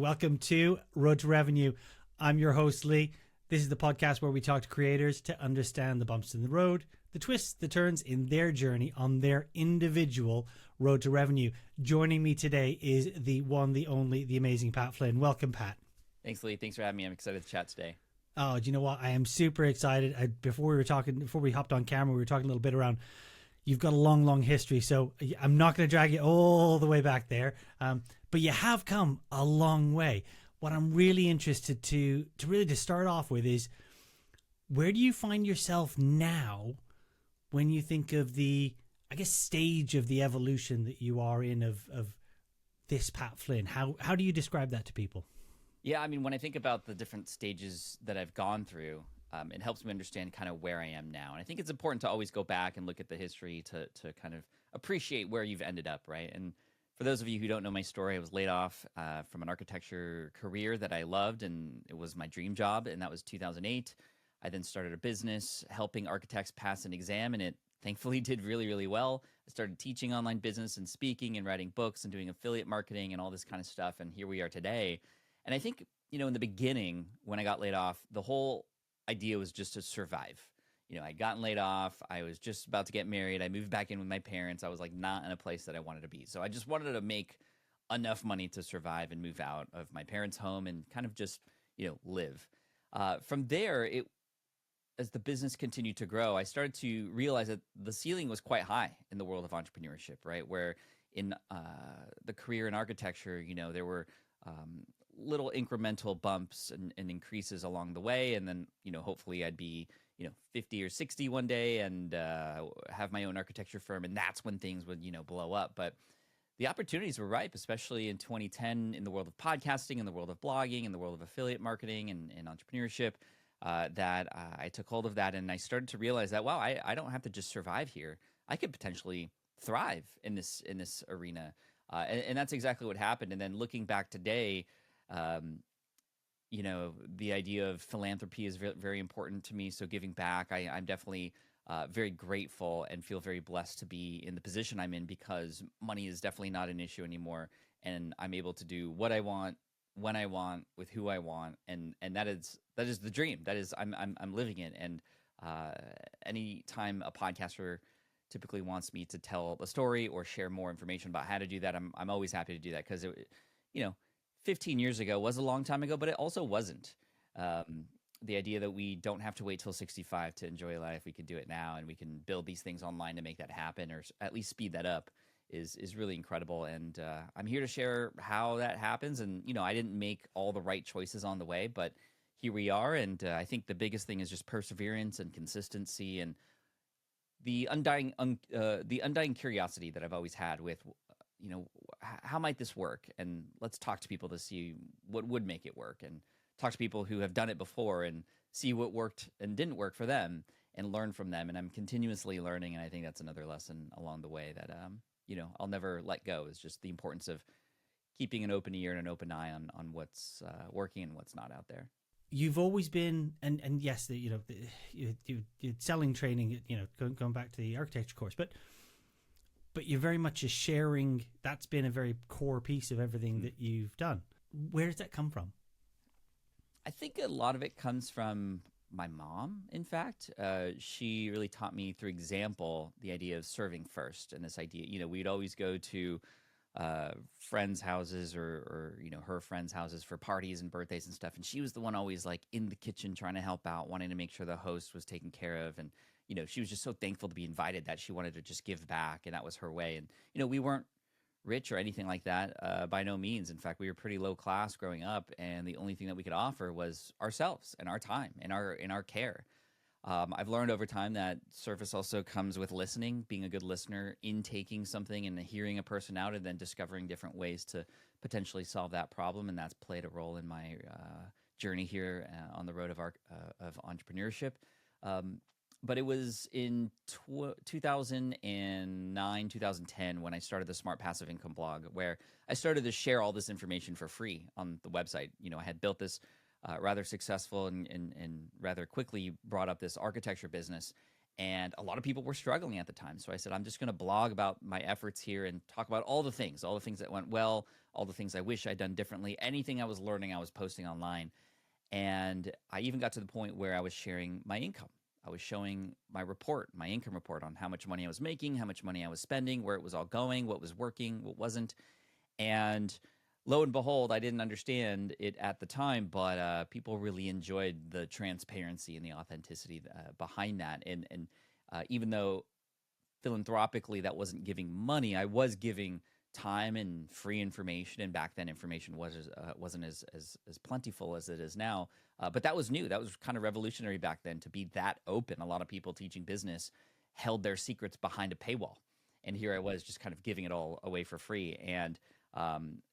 Welcome to Road to Revenue. I'm your host, Lee. This is the podcast where we talk to creators to understand the bumps in the road, the twists, the turns in their journey on their individual road to revenue. Joining me today is the one, the only, the amazing Pat Flynn. Welcome, Pat. Thanks, Lee. Thanks for having me. I'm excited to chat today. Oh, do you know what? I am super excited. Before we hopped on camera, we were talking a little bit around. You've got a long, long history, so I'm not going to drag you all the way back there. But you have come a long way. What I'm really interested to start off with is, where do you find yourself now when you think of the, I guess, stage of the evolution that you are in of this Pat Flynn? How do you describe that to people? Yeah, I mean, when I think about the different stages that I've gone through, it helps me understand kind of where I am now. And I think it's important to always go back and look at the history to kind of appreciate where you've ended up, right? And for those of you who don't know my story, I was laid off from an architecture career that I loved, and it was my dream job, and that was 2008. I then started a business helping architects pass an exam, and it thankfully did really, really well. I started teaching online business and speaking and writing books and doing affiliate marketing and all this kind of stuff, and here we are today. And I think, in the beginning, when I got laid off, the whole idea was just to survive. I'd gotten laid off. I was just about to get married. I moved back in with my parents. I was like not in a place that I wanted to be. So I just wanted to make enough money to survive and move out of my parents' home and kind of just, live. From there, as the business continued to grow, I started to realize that the ceiling was quite high in the world of entrepreneurship, right? Where in the career in architecture, there were little incremental bumps and increases along the way. And then, hopefully I'd be, 50 or 60 one day and have my own architecture firm. And that's when things would, blow up. But the opportunities were ripe, especially in 2010 in the world of podcasting, in the world of blogging, in the world of affiliate marketing and entrepreneurship, that I took hold of that. And I started to realize that, wow, I don't have to just survive here. I could potentially thrive in this arena. And that's exactly what happened. And then looking back today, the idea of philanthropy is very, very important to me. So giving back, I'm definitely very grateful and feel very blessed to be in the position I'm in, because money is definitely not an issue anymore. And I'm able to do what I want, when I want, with who I want. And that is the dream. That is, I'm living it. And anytime a podcaster typically wants me to tell a story or share more information about how to do that, I'm always happy to do that, because 15 years ago was a long time ago, but it also wasn't. The idea that we don't have to wait till 65 to enjoy life, we can do it now, and we can build these things online to make that happen, or at least speed that up, is really incredible. And I'm here to share how that happens. And I didn't make all the right choices on the way, but here we are. And I think the biggest thing is just perseverance and consistency, and the undying curiosity that I've always had with, how might this work? And let's talk to people to see what would make it work, and talk to people who have done it before and see what worked and didn't work for them and learn from them. And I'm continuously learning. And I think that's another lesson along the way that, I'll never let go, is just the importance of keeping an open ear and an open eye on what's working and what's not out there. You've always been, and yes, you're selling training, going back to the architecture course, but you're very much a sharing. That's been a very core piece of everything that you've done. Where does that come from? I think a lot of it comes from my mom, in fact. She really taught me through example the idea of serving first. And this idea, we'd always go to friends' houses or her friends' houses for parties and birthdays and stuff. And she was the one always like in the kitchen trying to help out, wanting to make sure the host was taken care of. And she was just so thankful to be invited that she wanted to just give back, and that was her way. And, we weren't rich or anything like that, by no means. In fact, we were pretty low class growing up, and the only thing that we could offer was ourselves and our time and our care. I've learned over time that service also comes with listening, being a good listener, intaking something and hearing a person out, and then discovering different ways to potentially solve that problem. And that's played a role in my journey here on the road of entrepreneurship. But it was in 2009, 2010 when I started the Smart Passive Income blog, where I started to share all this information for free on the website. I had built this rather successful and rather quickly brought up this architecture business. And a lot of people were struggling at the time. So I said, I'm just going to blog about my efforts here and talk about all the things that went well, all the things I wish I'd done differently. Anything I was learning, I was posting online. And I even got to the point where I was sharing my income. I was showing my report, my income report, on how much money I was making, how much money I was spending, where it was all going, what was working, what wasn't. And lo and behold, I didn't understand it at the time, but people really enjoyed the transparency and the authenticity behind that. And even though philanthropically that wasn't giving money, I was giving time and free information. And back then, information wasn't as plentiful as it is now. But that was new. That was kind of revolutionary back then, to be that open. A lot of people teaching business held their secrets behind a paywall, and here I was just kind of giving it all away for free. And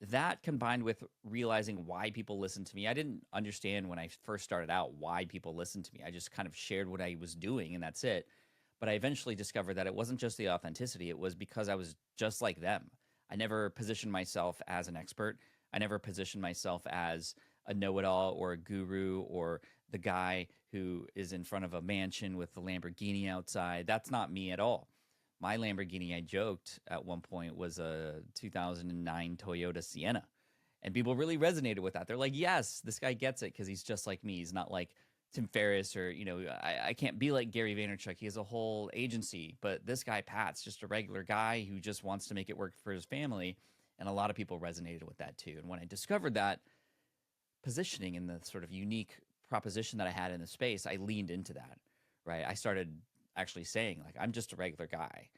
that, combined with realizing why people listen to me, I didn't understand when I first started out why people listened to me. I just kind of shared what I was doing, and that's it. But I eventually discovered that it wasn't just the authenticity. It was because I was just like them. I never positioned myself as an expert. I never positioned myself as a know-it-all or a guru or the guy who is in front of a mansion with the Lamborghini outside. That's not me at all. My Lamborghini, I joked at one point, was a 2009 Toyota Sienna. And people really resonated with that. They're like, yes, this guy gets it because he's just like me. He's not like Tim Ferriss, or, I can't be like Gary Vaynerchuk. He has a whole agency. But this guy, Pat's just a regular guy who just wants to make it work for his family. And a lot of people resonated with that too. And when I discovered that positioning and the sort of unique proposition that I had in the space, I leaned into that, right? I started actually saying, like, I'm just a regular guy.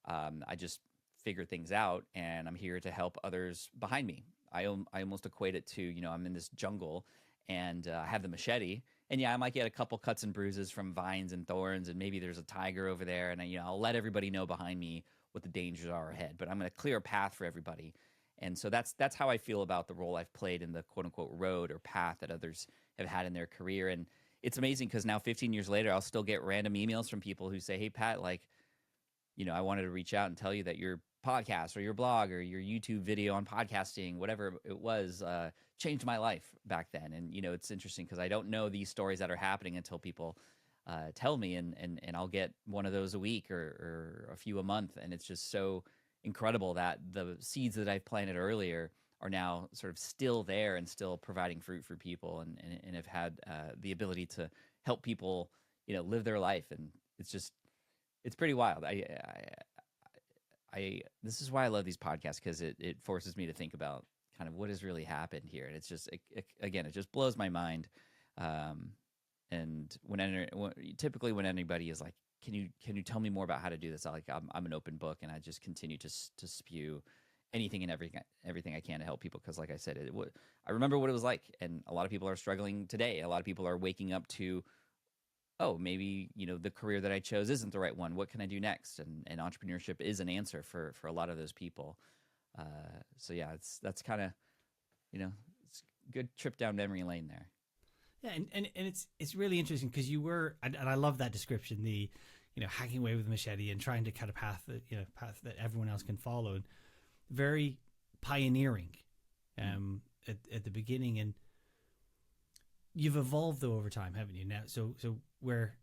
I just figure things out, and I'm here to help others behind me. I almost equate it to, I'm in this jungle, and I have the machete, and yeah, I might get a couple cuts and bruises from vines and thorns, and maybe there's a tiger over there, and I'll let everybody know behind me what the dangers are ahead, but I'm going to clear a path for everybody. And so that's how I feel about the role I've played in the quote unquote road or path that others have had in their career. And it's amazing because now 15 years later, I'll still get random emails from people who say, hey, Pat, like, I wanted to reach out and tell you that your podcast or your blog or your YouTube video on podcasting, whatever it was, changed my life back then. And, it's interesting because I don't know these stories that are happening until people tell me, and I'll get one of those a week or a few a month. And it's just so incredible that the seeds that I've planted earlier are now sort of still there and still providing fruit for people, and have had the ability to help people, live their life. And it's pretty wild. This is why I love these podcasts, because it forces me to think about kind of what has really happened here. And it's just, again, it just blows my mind. And typically when anybody is like, can you tell me more about how to do this? I'm an open book, and I just continue to spew anything and everything I can to help people. Because like I said, I remember what it was like, and a lot of people are struggling today. A lot of people are waking up to, oh, maybe, the career that I chose isn't the right one. What can I do next? And entrepreneurship is an answer for a lot of those people. So yeah, that's kind of, it's a good trip down memory lane there. Yeah, and it's really interesting because you were, and I love that description, the hacking away with a machete and trying to cut a path that everyone else can follow, and very pioneering at the beginning. And you've evolved though over time, haven't you? Now, so where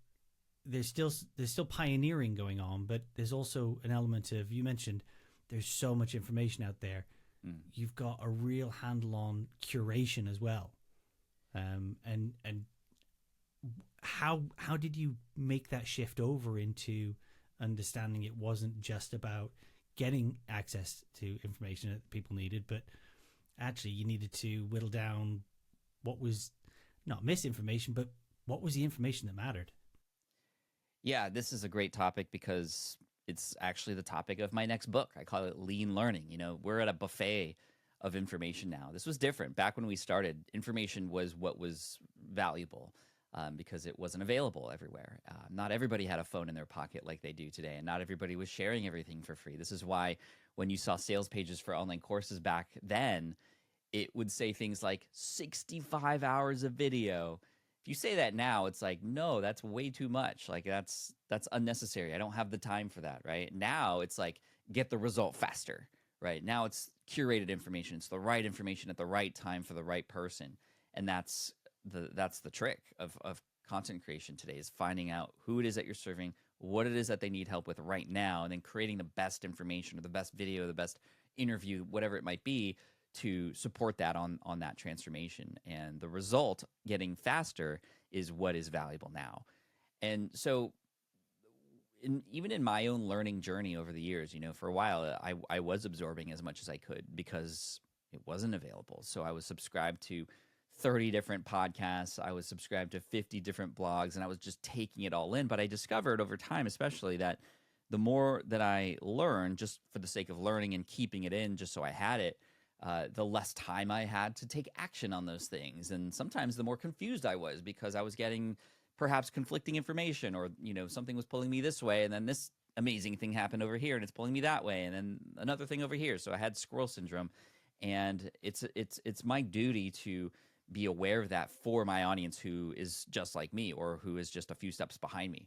there's still pioneering going on, but there's also an element of, you mentioned there's so much information out there. You've got a real handle on curation as well. And how did you make that shift over into understanding it wasn't just about getting access to information that people needed, but actually you needed to whittle down what was not misinformation, but what was the information that mattered? Yeah, this is a great topic because it's actually the topic of my next book. I call it Lean Learning. We're at a buffet of information now. This was different. Back when we started, information was what was valuable because it wasn't available everywhere. Not everybody had a phone in their pocket like they do today, and not everybody was sharing everything for free. This is why when you saw sales pages for online courses back then, it would say things like 65 hours of video. If you say that now, it's like, no, that's way too much. Like that's unnecessary. I don't have the time for that, right? Now it's like, get the result faster. Right now, it's curated information. It's the right information at the right time for the right person, and that's the trick of content creation today, is finding out who it is that you're serving, what it is that they need help with right now, and then creating the best information or the best video, the best interview, whatever it might be, to support that on that transformation. And the result, getting faster, is what is valuable now. And so even in my own learning journey over the years, for a while, I was absorbing as much as I could because it wasn't available. So I was subscribed to 30 different podcasts. I was subscribed to 50 different blogs, and I was just taking it all in. But I discovered over time, especially, that the more that I learned, just for the sake of learning and keeping it in, just so I had it, the less time I had to take action on those things. And sometimes the more confused I was because I was getting perhaps conflicting information, or, something was pulling me this way, and then this amazing thing happened over here and it's pulling me that way, and then another thing over here. So I had squirrel syndrome, and it's my duty to be aware of that for my audience who is just like me or who is just a few steps behind me.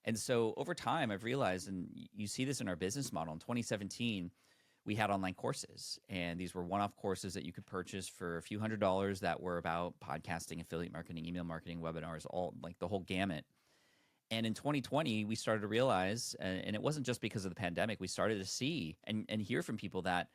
And so over time, I've realized, and you see this in our business model, in 2017, we had online courses, and these were one-off courses that you could purchase for a few $100s that were about podcasting, affiliate marketing, email marketing, webinars, all, like, the whole gamut. And in 2020, we started to realize, and it wasn't just because of the pandemic, we started to see and hear from people that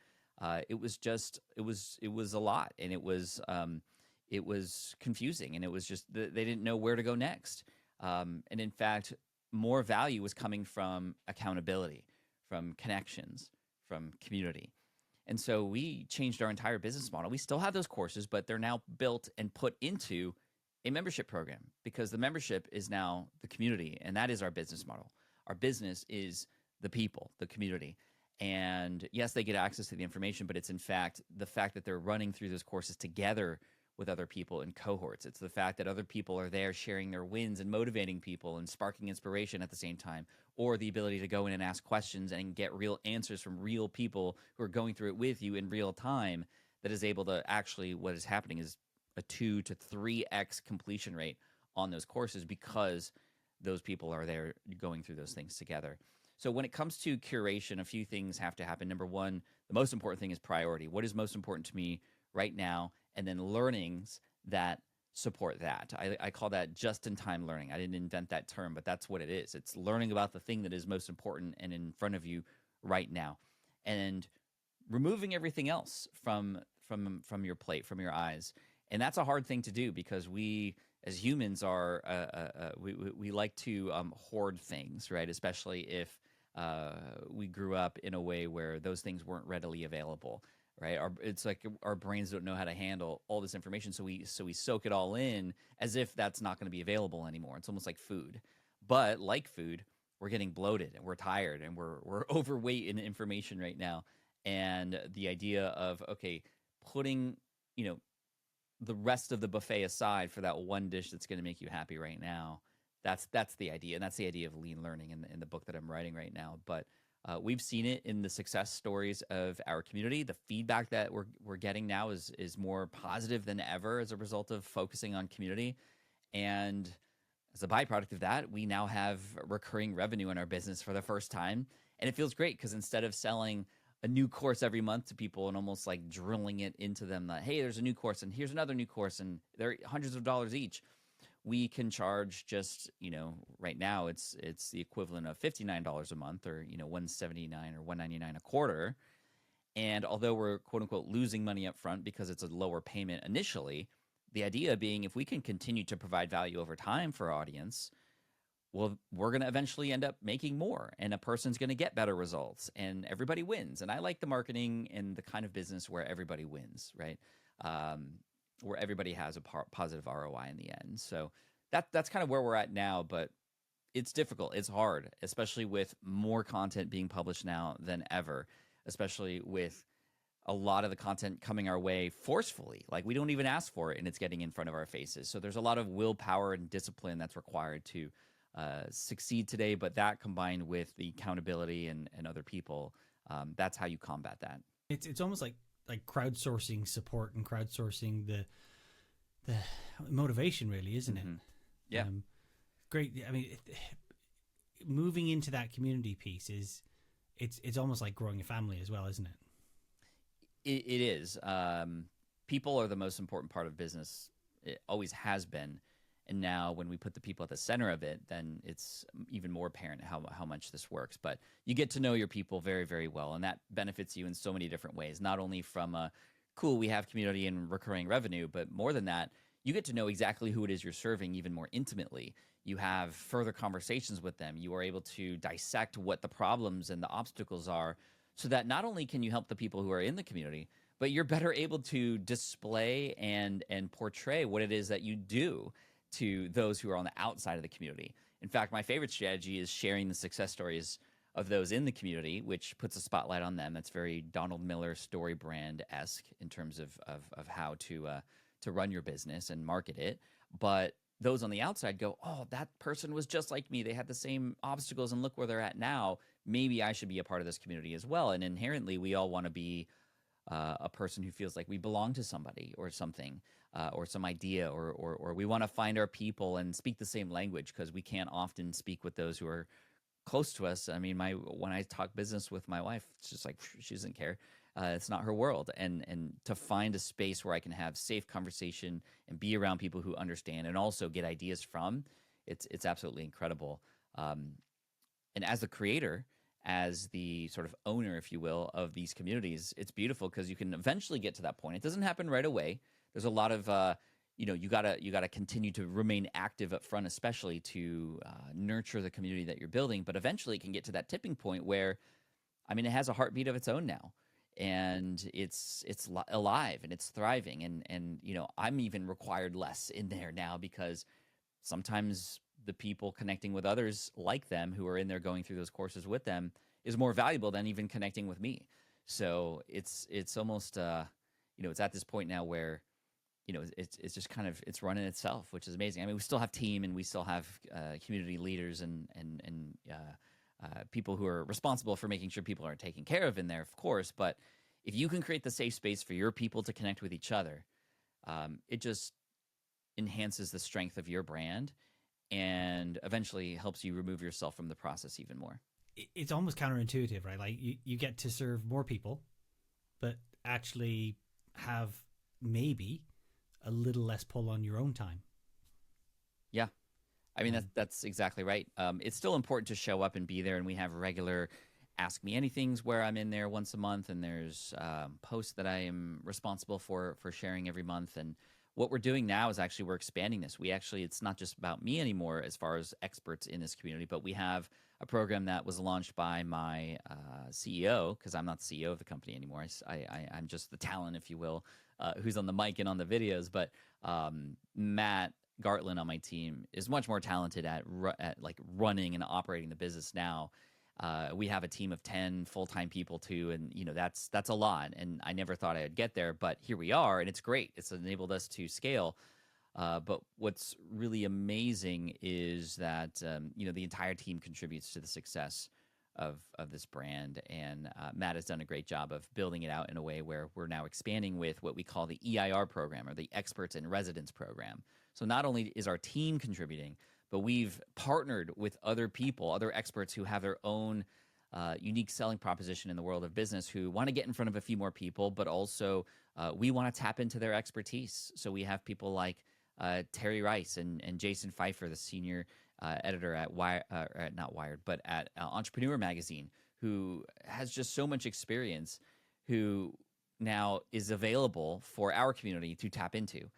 it was a lot, and it was confusing, and it was just they didn't know where to go next. And in fact, more value was coming from accountability, from connections, from community. And so we changed our entire business model. We still have those courses, but they're now built and put into a membership program, because the membership is now the community, and that is our business model. Our business is the people, the community. And yes, they get access to the information, but it's in fact the fact that they're running through those courses together with other people in cohorts. It's the fact that other people are there sharing their wins and motivating people and sparking inspiration at the same time, or the ability to go in and ask questions and get real answers from real people who are going through it with you in real time, that is able to actually, what is happening is a 2 to 3x completion rate on those courses, because those people are there going through those things together. So when it comes to curation, a few things have to happen. Number one, the most important thing is priority. What is most important to me right now? And then learnings that support that. I call that just-in-time learning. I didn't invent that term, but that's what it is. It's learning about the thing that is most important and in front of you right now, and removing everything else from your plate, from your eyes. And that's a hard thing to do, because we as humans are we like to hoard things, right? Especially if we grew up in a way where those things weren't readily available. Right, it's like our brains don't know how to handle all this information, so we soak it all in as if that's not going to be available anymore. It's almost like food, but like food, we're getting bloated and we're tired and we're overweight in information right now. And the idea of, okay, putting the rest of the buffet aside for that one dish that's going to make you happy right now, that's the idea, and that's the idea of lean learning in the book that I'm writing right now. But we've seen it in the success stories of our community. The feedback that we're getting now is more positive than ever as a result of focusing on community. And as a byproduct of that, we now have recurring revenue in our business for the first time. And it feels great, because instead of selling a new course every month to people and almost like drilling it into them that, hey, there's a new course and here's another new course and they're hundreds of dollars each, we can charge just, right now it's the equivalent of $59 a month, or, $179 or $199 a quarter. And although we're quote unquote losing money up front because it's a lower payment initially, the idea being, if we can continue to provide value over time for our audience, well, we're going to eventually end up making more, and a person's going to get better results, and everybody wins. And I like the marketing and the kind of business where everybody wins, right? Where everybody has a positive ROI in the end. So that's kind of where we're at now, but it's difficult. It's hard, especially with more content being published now than ever, especially with a lot of the content coming our way forcefully. Like, we don't even ask for it, and it's getting in front of our faces. So there's a lot of willpower and discipline that's required to succeed today, but that combined with the accountability and other people, that's how you combat that. It's almost like crowdsourcing support and crowdsourcing the motivation, really, isn't it? Yeah. Great. I mean, moving into that community piece it's almost like growing a family as well, isn't it? It is. People are the most important part of business. It always has been. And now when we put the people at the center of it, then it's even more apparent how much this works. But you get to know your people very, very well, and that benefits you in so many different ways, not only from a cool, we have community and recurring revenue, but more than that, you get to know exactly who it is you're serving even more intimately. You have further conversations with them. You are able to dissect what the problems and the obstacles are, so that not only can you help the people who are in the community, but you're better able to display and portray what it is that you do to those who are on the outside of the community. In fact, my favorite strategy is sharing the success stories of those in the community, which puts a spotlight on them. That's very Donald Miller story brand-esque in terms of how to run your business and market it. But those on the outside go, oh, that person was just like me. They had the same obstacles, and look where they're at now. Maybe I should be a part of this community as well. And inherently, we all want to be a person who feels like we belong to somebody or something, or some idea, or we want to find our people and speak the same language, because we can't often speak with those who are close to us. I mean, when I talk business with my wife, it's just like she doesn't care. It's not her world. And to find a space where I can have safe conversation and be around people who understand and also get ideas from, it's absolutely incredible. And as the creator, as the sort of owner, if you will, of these communities, it's beautiful because you can eventually get to that point. It doesn't happen right away. There's a lot of you gotta continue to remain active up front, especially to nurture the community that you're building. But eventually, it can get to that tipping point where, I mean, it has a heartbeat of its own now, and it's alive and it's thriving. And I'm even required less in there now, because sometimes the people connecting with others like them who are in there going through those courses with them is more valuable than even connecting with me. So it's almost it's at this point now where it's just kind of, it's running itself, which is amazing. I mean, we still have team, and we still have community leaders and people who are responsible for making sure people are taken care of in there, of course. But if you can create the safe space for your people to connect with each other, it just enhances the strength of your brand and eventually helps you remove yourself from the process even more. It's almost counterintuitive, right? Like you get to serve more people, but actually have maybe a little less pull on your own time. Yeah. I mean, that's exactly right. It's still important to show up and be there, and we have regular Ask Me Anythings where I'm in there once a month, and there's posts that I am responsible for sharing every month. And what we're doing now is actually we're expanding this. It's not just about me anymore as far as experts in this community, but we have a program that was launched by my CEO, because I'm not the CEO of the company anymore. I'm just the talent, if you will, who's on the mic and on the videos. But Matt Gartland on my team is much more talented at like running and operating the business now. We have a team of 10 full-time people too, and that's a lot. And I never thought I'd get there, but here we are, and it's great. It's enabled us to scale. But what's really amazing is that the entire team contributes to the success of this brand, and Matt has done a great job of building it out in a way where we're now expanding with what we call the EIR program, or the Experts in Residence program. So not only is our team contributing, but we've partnered with other people, other experts who have their own unique selling proposition in the world of business, who want to get in front of a few more people, but also we want to tap into their expertise. So we have people like Terry Rice and Jason Pfeiffer, the senior editor at not Wired, but at Entrepreneur Magazine, who has just so much experience, who now is available for our community to tap into.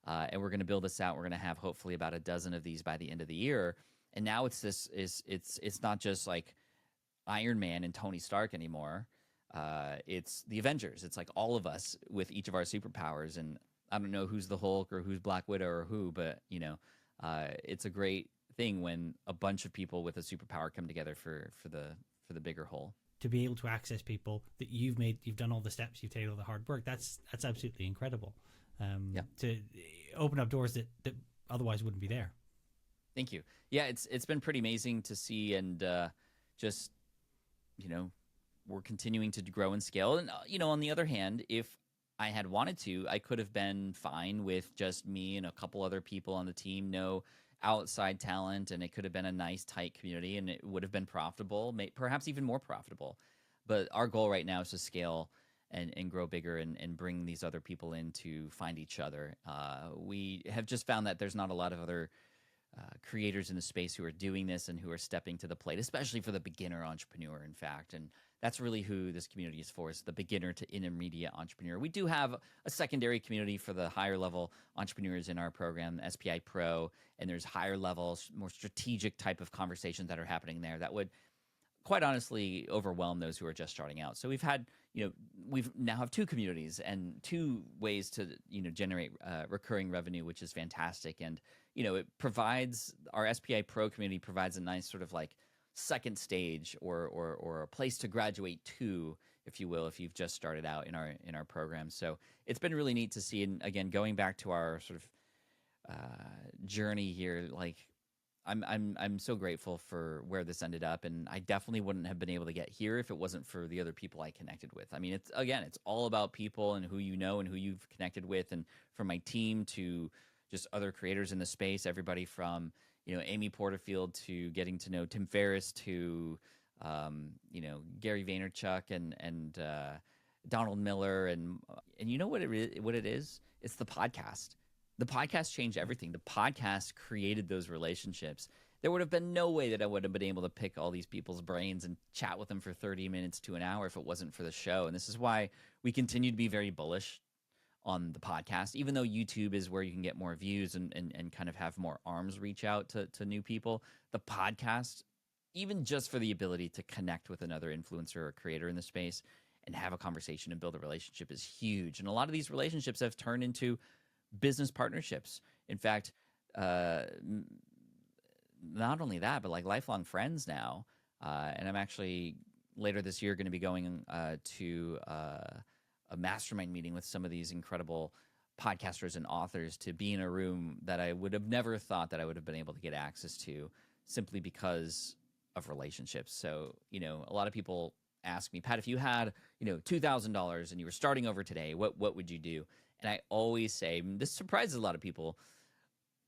And we're going to build this out. We're going to have hopefully about a dozen of these by the end of the year. And now it's not just like Iron Man and Tony Stark anymore. It's the Avengers. It's like all of us with each of our superpowers. And I don't know who's the Hulk or who's Black Widow or who, but it's a great thing when a bunch of people with a superpower come together for the bigger whole. To be able to access people that you've done all the steps, you've taken all the hard work. That's absolutely incredible. To open up doors that otherwise wouldn't be there. Thank you. Yeah, it's been pretty amazing to see, and just we're continuing to grow and scale. And on the other hand, if I had wanted to, I could have been fine with just me and a couple other people on the team, no outside talent, and it could have been a nice tight community, and it would have been profitable, perhaps even more profitable. But our goal right now is to scale and grow bigger and bring these other people in to find each other. We have just found that there's not a lot of other creators in the space who are doing this and who are stepping to the plate, especially for the beginner entrepreneur, in fact. And that's really who this community is for, is the beginner to intermediate entrepreneur. We do have a secondary community for the higher level entrepreneurs in our program, SPI Pro, and there's higher levels, more strategic type of conversations that are happening there that would quite honestly overwhelm those who are just starting out. So we've had, we've now have two communities and two ways to, generate recurring revenue, which is fantastic. And, it provides, our SPI Pro community provides a nice sort of like second stage or a place to graduate to, if you will, if you've just started out in our program. So it's been really neat to see. And again, going back to our sort of journey here, like, I'm so grateful for where this ended up, and I definitely wouldn't have been able to get here if it wasn't for the other people I connected with. I mean, it's all about people and who you know and who you've connected with, and from my team to just other creators in the space, everybody from Amy Porterfield to getting to know Tim Ferriss to Gary Vaynerchuk and Donald Miller and you know what it is? It's the podcast. The podcast changed everything. The podcast created those relationships. There would have been no way that I would have been able to pick all these people's brains and chat with them for 30 minutes to an hour if it wasn't for the show. And this is why we continue to be very bullish on the podcast, even though YouTube is where you can get more views and kind of have more arms reach out to new people. The podcast, even just for the ability to connect with another influencer or creator in the space and have a conversation and build a relationship, is huge. And a lot of these relationships have turned into business partnerships. In fact, not only that, but like lifelong friends now. And I'm actually later this year going to be going to a mastermind meeting with some of these incredible podcasters and authors to be in a room that I would have never thought that I would have been able to get access to, simply because of relationships. So, a lot of people ask me, Pat, if you had, $2,000 and you were starting over today, what would you do? And I always say, this surprises a lot of people,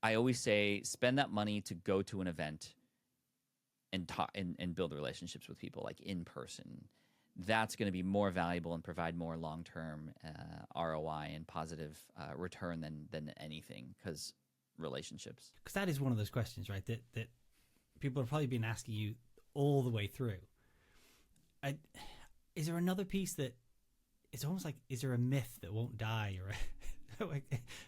I always say, spend that money to go to an event and talk and build relationships with people, like in person. That's going to be more valuable and provide more long-term ROI and positive return than anything, because relationships. Because that is one of those questions, right, that people have probably been asking you all the way through. Is there another piece that it's almost like, is there a myth that won't die, or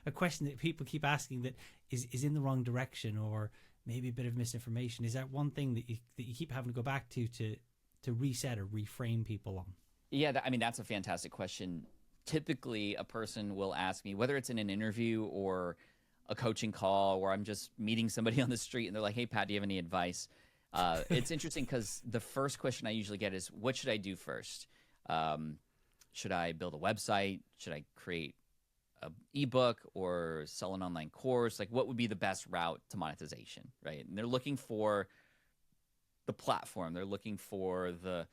a question that people keep asking that is in the wrong direction, or maybe a bit of misinformation? Is that one thing that you keep having to go back to reset or reframe people on? Yeah, that's a fantastic question. Typically, a person will ask me, whether it's in an interview or a coaching call, or I'm just meeting somebody on the street and they're like, hey, Pat, do you have any advice? It's interesting because the first question I usually get is, what should I do first? Should I build a website? Should I create an ebook or sell an online course? Like, what would be the best route to monetization, right? And they're looking for the platform. They're looking for the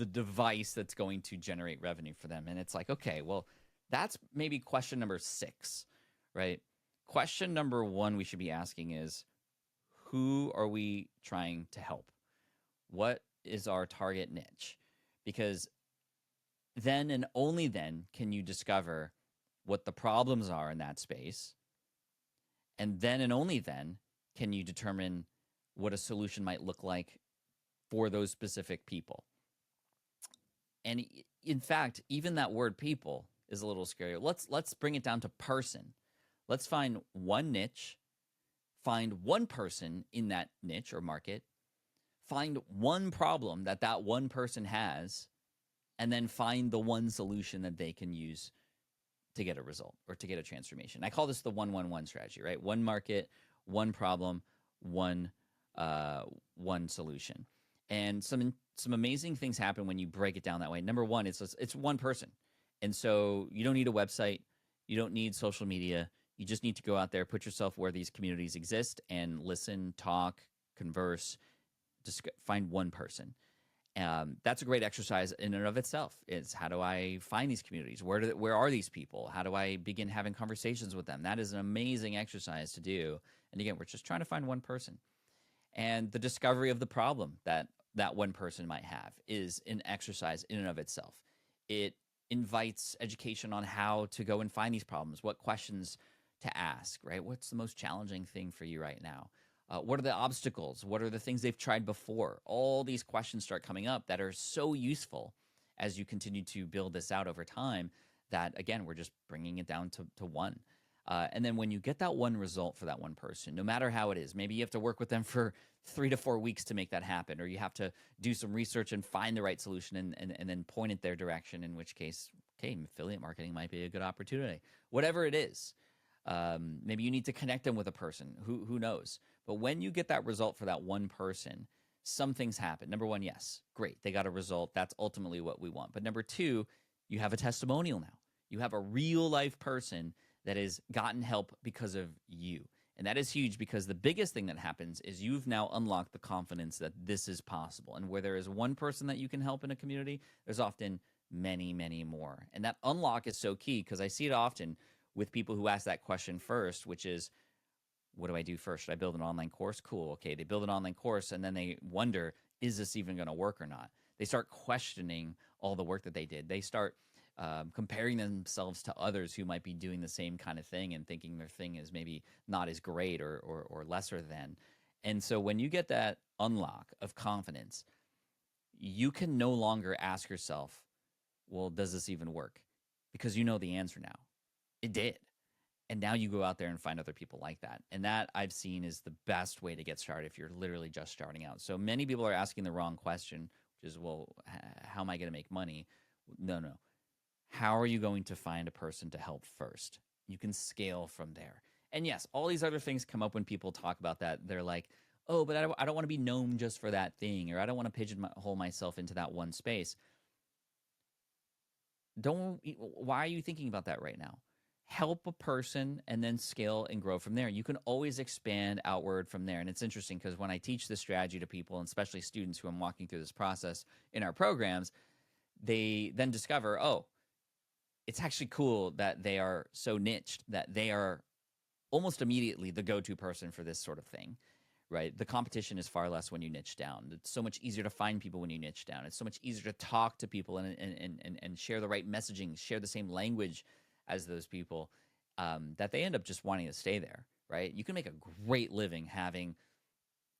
device that's going to generate revenue for them. And it's like, okay, well, that's maybe question number 6, right? Question number 1 we should be asking is, who are we trying to help? What is our target niche? Because then and only then can you discover what the problems are in that space. And then and only then can you determine what a solution might look like for those specific people. And in fact, even that word people is a little scary. Let's bring it down to person. Let's find one niche, find one person in that niche or market, find one problem that one person has, and then find the one solution that they can use to get a result or to get a transformation. I call this the 1-1-1 strategy, right? One market, one problem, one solution. And some amazing things happen when you break it down that way. Number one, it's one person. And so you don't need a website. You don't need social media. You just need to go out there, put yourself where these communities exist, and listen, talk, converse, just find one person. That's a great exercise in and of itself. Is how do I find these communities? Where are these people? How do I begin having conversations with them? That is an amazing exercise to do. And again, we're just trying to find one person. And the discovery of the problem that one person might have is an exercise in and of itself. It invites education on how to go and find these problems, what questions to ask, right? What's the most challenging thing for you right now? What are the obstacles? What are the things they've tried before? All these questions start coming up that are so useful as you continue to build this out over time that, again, we're just bringing it down to one. And then when you get that one result for that one person, no matter how it is, maybe you have to work with them for 3 to 4 weeks to make that happen, or you have to do some research and find the right solution and then point it their direction, in which case, okay, affiliate marketing might be a good opportunity. Whatever it is, maybe you need to connect them with a person, who knows? But when you get that result for that one person, some things happen. Number one, yes, great, they got a result. That's ultimately what we want. But number two, you have a testimonial now. You have a real life person that has gotten help because of you. And that is huge, because the biggest thing that happens is you've now unlocked the confidence that this is possible. And where there is one person that you can help in a community, there's often many, many more. And that unlock is so key, because I see it often with people who ask that question first, which is, what do I do first? Should I build an online course? Cool. Okay, they build an online course, and then they wonder, is this even going to work or not? They start questioning all the work that they did. They start comparing themselves to others who might be doing the same kind of thing and thinking their thing is maybe not as great or lesser than. And so when you get that unlock of confidence, you can no longer ask yourself, well, does this even work? Because you know the answer now. It did. And now you go out there and find other people like that. And that, I've seen, is the best way to get started if you're literally just starting out. So many people are asking the wrong question, which is, well, how am I going to make money? No. How are you going to find a person to help first? You can scale from there. And yes, all these other things come up when people talk about that. They're like, oh, but I don't want to be known just for that thing, or I don't want to pigeonhole myself into that one space. Why are you thinking about that right now? Help a person and then scale and grow from there. You can always expand outward from there. And it's interesting, because when I teach this strategy to people, and especially students who I'm walking through this process in our programs, they then discover, oh, it's actually cool that they are so niched that they are almost immediately the go-to person for this sort of thing, right? The competition is far less when you niche down. It's so much easier to find people when you niche down. It's so much easier to talk to people and share the right messaging, share the same language as those people, that they end up just wanting to stay there, right? You can make a great living having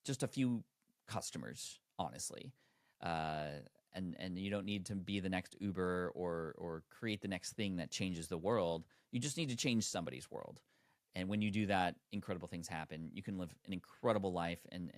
just a few customers, honestly. And you don't need to be the next Uber or create the next thing that changes the world. You just need to change somebody's world. And when you do that, incredible things happen. You can live an incredible life and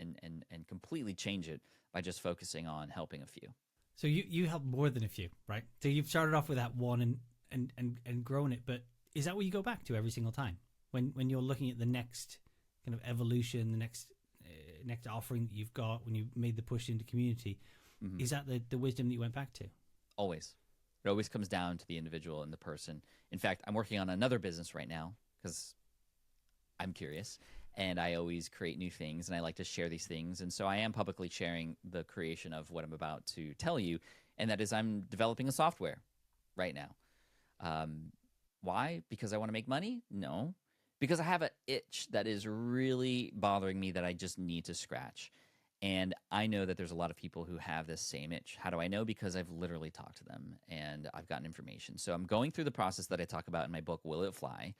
completely change it by just focusing on helping a few. So you help more than a few, right? So you've started off with that one and grown it, but is that what you go back to every single time when you're looking at the next kind of evolution, the next offering that you've got when you made the push into community? Mm-hmm. Is that the wisdom that you went back to? Always. It always comes down to the individual and the person. In fact, I'm working on another business right now because I'm curious, and I always create new things, and I like to share these things. And so I am publicly sharing the creation of what I'm about to tell you, and that is I'm developing a software right now. Why? Because I want to make money? No. Because I have an itch that is really bothering me that I just need to scratch. And I know that there's a lot of people who have this same itch. How do I know? Because I've literally talked to them and I've gotten information. So I'm going through the process that I talk about in my book, Will It Fly,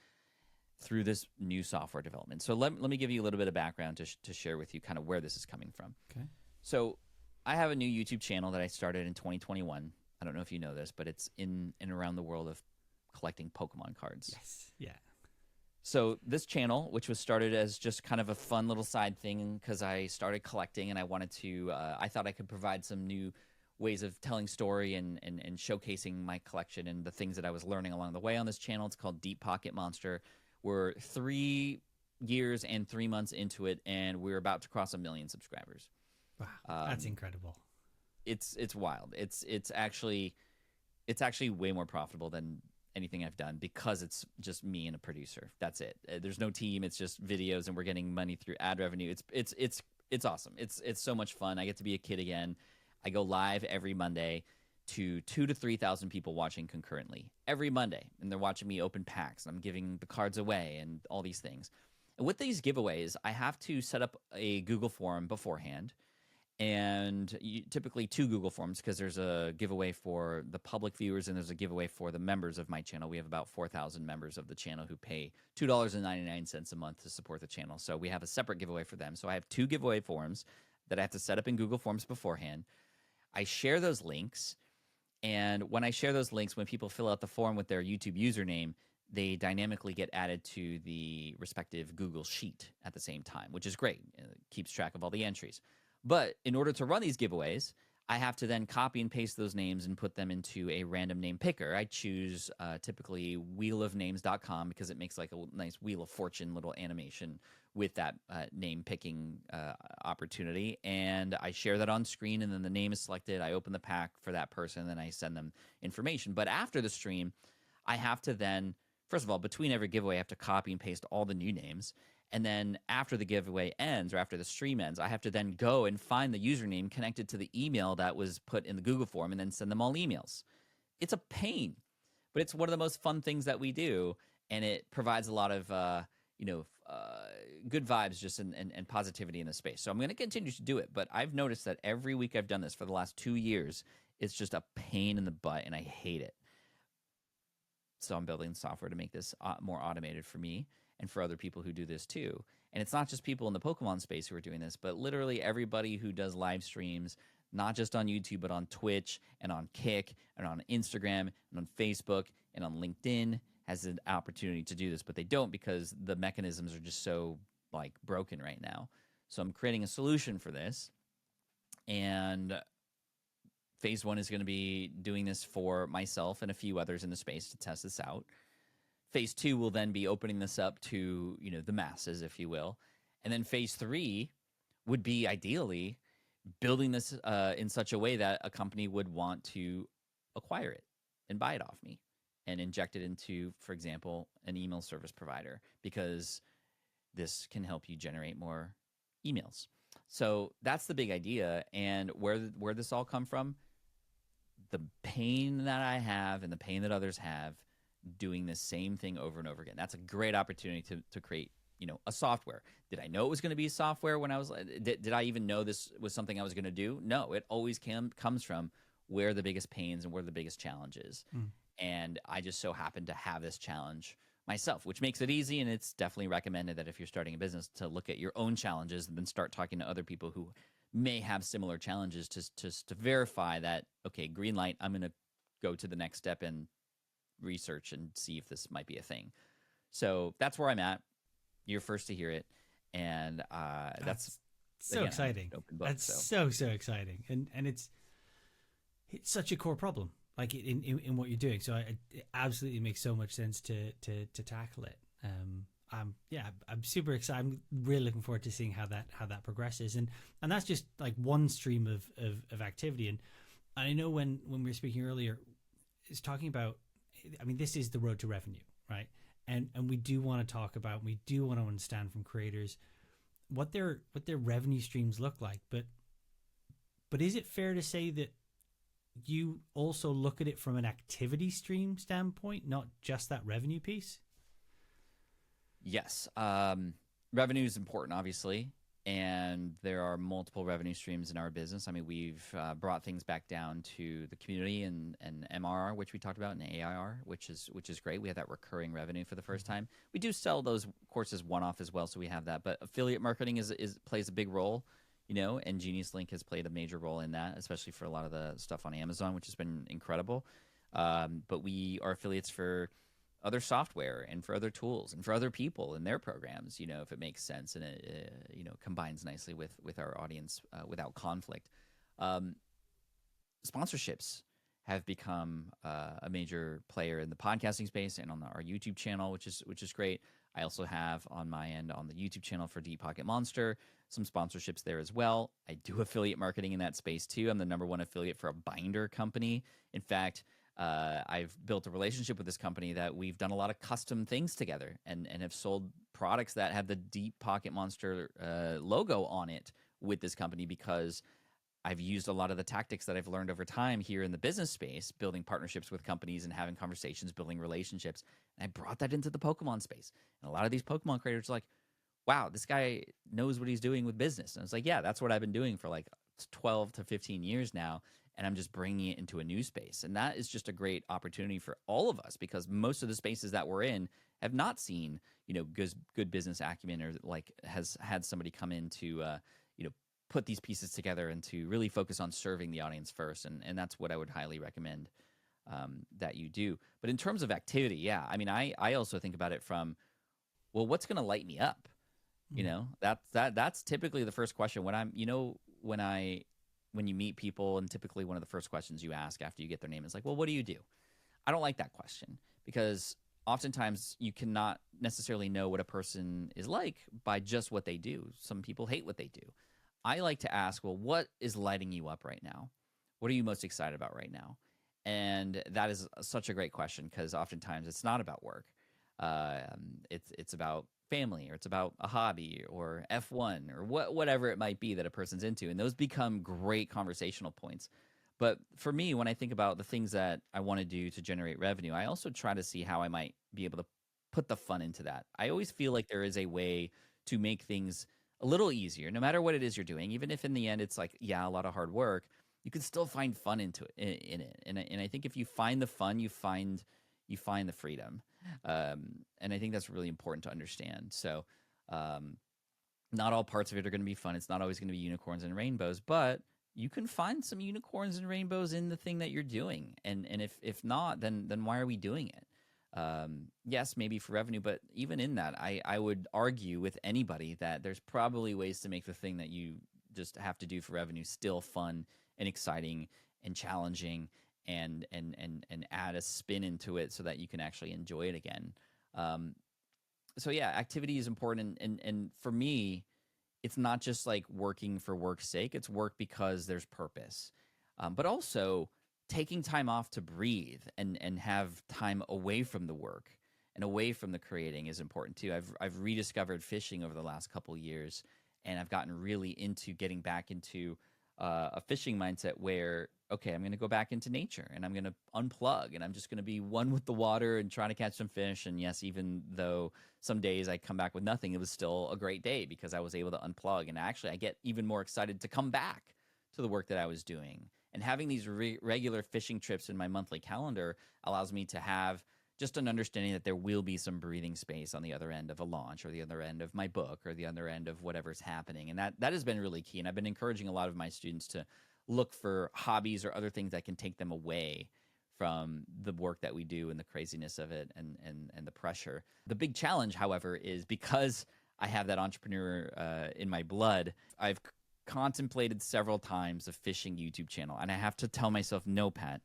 through this new software development. So let me give you a little bit of background to share with you kind of where this is coming from. Okay. So I have a new YouTube channel that I started in 2021. I don't know if you know this, but it's in and around the world of collecting Pokemon cards. Yes. Yeah. So this channel, which was started as just kind of a fun little side thing because I started collecting and I wanted to, I thought I could provide some new ways of telling story and showcasing my collection and the things that I was learning along the way on this channel. It's called Deep Pocket Monster. We're 3 years and 3 months into it, and we're about to cross 1 million subscribers. Wow, that's incredible. It's wild. It's actually way more profitable than anything I've done because it's just me and a producer. That's it. There's no team. It's just videos, and we're getting money through ad revenue. It's awesome. It's so much fun. I get to be a kid again. I go live every Monday to 2,000 to 3,000 people watching concurrently every Monday, and they're watching me open packs. And I'm giving the cards away and all these things. And with these giveaways, I have to set up a Google form beforehand, and typically 2 Google Forms, because there's a giveaway for the public viewers and there's a giveaway for the members of my channel. We have about 4,000 members of the channel who pay $2.99 a month to support the channel. So we have a separate giveaway for them. So I have 2 giveaway forms that I have to set up in Google Forms beforehand. I share those links, and when I share those links, when people fill out the form with their YouTube username, they dynamically get added to the respective Google Sheet at the same time, which is great. It keeps track of all the entries. But in order to run these giveaways, I have to then copy and paste those names and put them into a random name picker. I choose typically wheelofnames.com because it makes like a nice Wheel of Fortune little animation with that name picking opportunity. And I share that on screen, and then the name is selected. I open the pack for that person, and then I send them information. But after the stream, I have to then, first of all, between every giveaway, I have to copy and paste all the new names. And then after the giveaway ends, or after the stream ends, I have to then go and find the username connected to the email that was put in the Google form and then send them all emails. It's a pain, but it's one of the most fun things that we do. And it provides a lot of, good vibes just and positivity in the space. So I'm going to continue to do it. But I've noticed that every week I've done this for the last 2 years, it's just a pain in the butt, and I hate it. So I'm building software to make this more automated for me and for other people who do this too. And it's not just people in the Pokemon space who are doing this, but literally everybody who does live streams, not just on YouTube, but on Twitch and on Kick and on Instagram and on Facebook and on LinkedIn has an opportunity to do this, but they don't because the mechanisms are just so broken right now. So I'm creating a solution for this. And phase 1 is going to be doing this for myself and a few others in the space to test this out. Phase 2 will then be opening this up to, the masses, if you will. And then phase 3 would be ideally building this in such a way that a company would want to acquire it and buy it off me and inject it into, for example, an email service provider, because this can help you generate more emails. So that's the big idea. And where this all come from, the pain that I have and the pain that others have doing the same thing over and over again. That's a great opportunity to create, a software. Did I know it was going to be software when I was, did I even know this was something I was going to do? No, it always comes from where the biggest pains and where the biggest challenges. And I just so happen to have this challenge myself, which makes it easy. And it's definitely recommended that if you're starting a business to look at your own challenges and then start talking to other people who may have similar challenges to verify that, okay, green light, I'm going to go to the next step and research and see if this might be a thing. So that's where I'm at. You're first to hear it. And that's so again, exciting. That's so exciting. And it's such a core problem, in what you're doing. So it absolutely makes so much sense to tackle it. I'm super excited. I'm really looking forward to seeing how that progresses. And that's just one stream of activity. And I know when we were speaking earlier, it's talking about, this is the road to revenue, right? And we do want to talk about, we do want to understand from creators what their revenue streams look like. But is it fair to say that you also look at it from an activity stream standpoint, not just that revenue piece? Yes. Revenue is important, obviously. And there are multiple revenue streams in our business. We've brought things back down to the community and MRR, which we talked about, and AIR, which is great. We have that recurring revenue for the first time. We do sell those courses one-off as well, so we have that. But affiliate marketing plays a big role, and Geniuslink has played a major role in that, especially for a lot of the stuff on Amazon, which has been incredible. But we are affiliates for other software and for other tools and for other people in their programs, if it makes sense and it, combines nicely with our audience without conflict. Sponsorships have become a major player in the podcasting space and on our YouTube channel, which is great. I also have on my end on the YouTube channel for Deep Pocket Monster some sponsorships there as well. I do affiliate marketing in that space too. I'm the #1 affiliate for a binder company. In fact, I've built a relationship with this company that we've done a lot of custom things together and have sold products that have the Deep Pocket Monster logo on it with this company, because I've used a lot of the tactics that I've learned over time here in the business space, building partnerships with companies and having conversations, building relationships. And I brought that into the Pokemon space. And a lot of these Pokemon creators are like, wow, this guy knows what he's doing with business. And it's like, yeah, that's what I've been doing for 12 to 15 years now, and I'm just bringing it into a new space. And that is just a great opportunity for all of us, because most of the spaces that we're in have not seen, good business acumen, or like has had somebody come in to, put these pieces together and to really focus on serving the audience first. And that's what I would highly recommend that you do. But in terms of activity, yeah, I mean, I also think about it from, well, what's going to light me up? That's typically the first question when I'm, when you meet people, and typically one of the first questions you ask after you get their name is like, well, what do you do? I don't like that question, because oftentimes you cannot necessarily know what a person is like by just what they do. Some people hate what they do. I like to ask, well, what is lighting you up right now? What are you most excited about right now? And that is such a great question, because oftentimes it's not about work. It's about family, or it's about a hobby, or F1, or whatever it might be that a person's into. And those become great conversational points. But for me, when I think about the things that I want to do to generate revenue, I also try to see how I might be able to put the fun into that. I always feel like there is a way to make things a little easier, no matter what it is you're doing. Even if in the end it's like, yeah, a lot of hard work, you can still find fun in it. And I think if you find the fun, you find the freedom. And I think that's really important to understand. So not all parts of it are going to be fun. It's not always going to be unicorns and rainbows, but you can find some unicorns and rainbows in the thing that you're doing. And if not, then why are we doing it? Yes, maybe for revenue, but even in that, I would argue with anybody that there's probably ways to make the thing that you just have to do for revenue still fun and exciting and challenging, and add a spin into it so that you can actually enjoy it again. So yeah, activity is important. And for me, it's not just like working for work's sake. It's work because there's purpose. But also taking time off to breathe and have time away from the work and away from the creating is important too. I've rediscovered fishing over the last couple years, and I've gotten really into getting back into a fishing mindset where, okay, I'm going to go back into nature and I'm going to unplug, and I'm just going to be one with the water and try to catch some fish. And yes, even though some days I come back with nothing, it was still a great day because I was able to unplug. And actually, I get even more excited to come back to the work that I was doing. And having these regular fishing trips in my monthly calendar allows me to have just an understanding that there will be some breathing space on the other end of a launch, or the other end of my book, or the other end of whatever's happening. And that has been really key. And I've been encouraging a lot of my students to look for hobbies or other things that can take them away from the work that we do and the craziness of it and the pressure. The big challenge, however, is because I have that entrepreneur in my blood, I've contemplated several times a fishing YouTube channel. And I have to tell myself, no, Pat,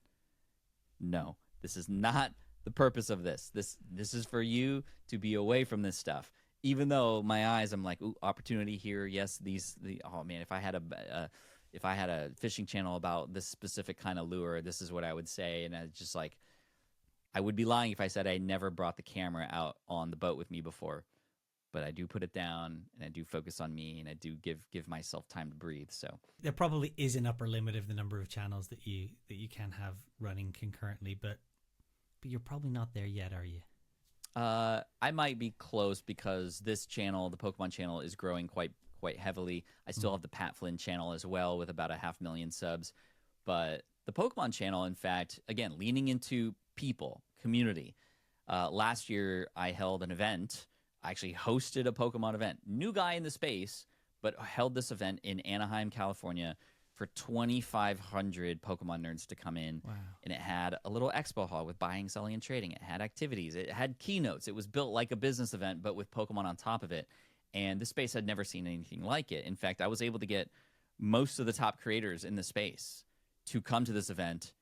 no, this is not the purpose of this. This is for you to be away from this stuff. Even though my eyes, I'm like, ooh, opportunity here. Yes, oh man, if I had a fishing channel about this specific kind of lure, this is what I would say. And it's just like, I would be lying if I said I never brought the camera out on the boat with me before. But I do put it down, and I do focus on me, and I do give myself time to breathe. So there probably is an upper limit of the number of channels that you can have running concurrently, but you're probably not there yet, are you? I might be close, because this channel, the Pokemon channel, is growing quite heavily. I still have the Pat Flynn channel as well, with about 500,000 subs. But the Pokemon channel, in fact, again, leaning into people, community. Last year, I held an event. I actually hosted a Pokemon event. New guy in the space, but held this event in Anaheim, California, for 2,500 Pokemon nerds to come in. Wow. And it had a little expo hall with buying, selling, and trading. It had activities. It had keynotes. It was built like a business event, but with Pokemon on top of it. And this space had never seen anything like it. In fact, I was able to get most of the top creators in the space to come to this event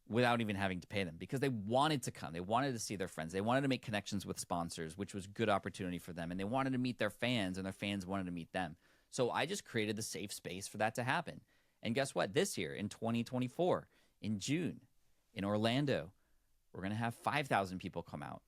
without even having to pay them, because they wanted to come. They wanted to see their friends. They wanted to make connections with sponsors, which was good opportunity for them. And they wanted to meet their fans, and their fans wanted to meet them. So I just created the safe space for that to happen. And guess what? This year, in 2024, in June, in Orlando, we're going to have 5,000 people come out.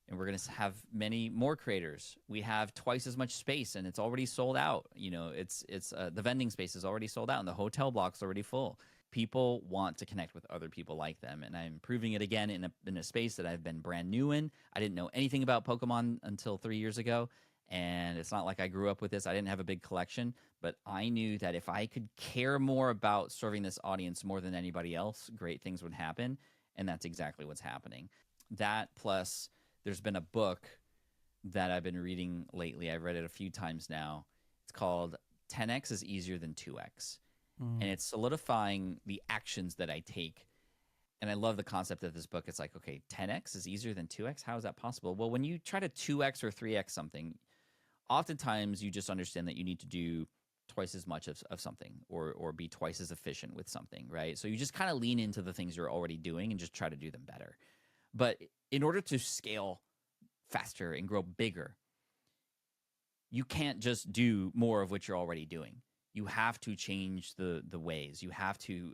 And we're going to have many more creators. We have twice as much space, and it's already sold out. It's the vending space is already sold out, and the hotel block's already full. People want to connect with other people like them, and I'm proving it again in a space that I've been brand new in. I didn't know anything about Pokemon until 3 years ago, And it's not like I grew up with this. I didn't have a big collection, but I knew that if I could care more about serving this audience more than anybody else, great things would happen. And that's exactly what's happening. That plus there's been a book that I've been reading lately. I've read it a few times now. It's called 10x is easier than 2x. And it's solidifying the actions that I take. And I love the concept of this book. It's like, okay, 10x is easier than 2x. How is that possible? Well, when you try to 2x or 3x something, oftentimes you just understand that you need to do twice as much of something or be twice as efficient with something, right? So you just kind of lean into the things you're already doing and just try to do them better. But in order to scale faster and grow bigger, you can't just do more of what you're already doing. You have to change the ways. You have to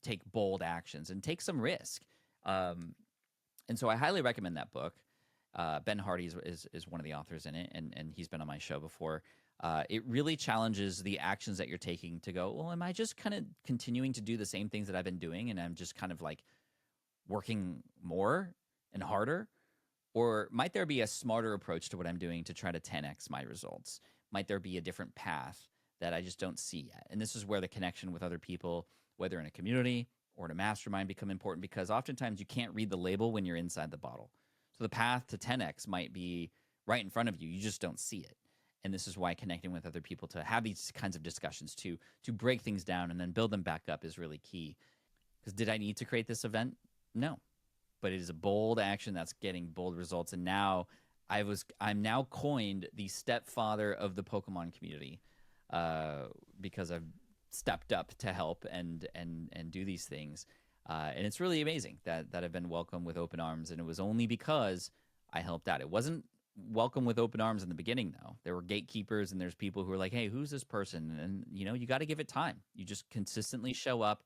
take bold actions and take some risk. And so I highly recommend that book. Ben Hardy is one of the authors in it, and he's been on my show before. It really challenges the actions that you're taking to go, well, am I just kind of continuing to do the same things that I've been doing, and I'm just kind of like working more and harder? Or might there be a smarter approach to what I'm doing to try to 10x my results? Might there be a different path that I just don't see yet? And this is where the connection with other people, whether in a community or in a mastermind, become important, because oftentimes you can't read the label when you're inside the bottle. So the path to 10x might be right in front of you. You just don't see it. And this is why connecting with other people to have these kinds of discussions, to break things down and then build them back up, is really key. Because did I need to create this event? No. But it is a bold action that's getting bold results. And now I'm now coined the stepfather of the Pokemon community, because I've stepped up to help and do these things. And it's really amazing that I've been welcomed with open arms. And it was only because I helped out. It wasn't welcome with open arms in the beginning, though. There were gatekeepers, and there's people who are like, hey, who's this person? And, you got to give it time. You just consistently show up,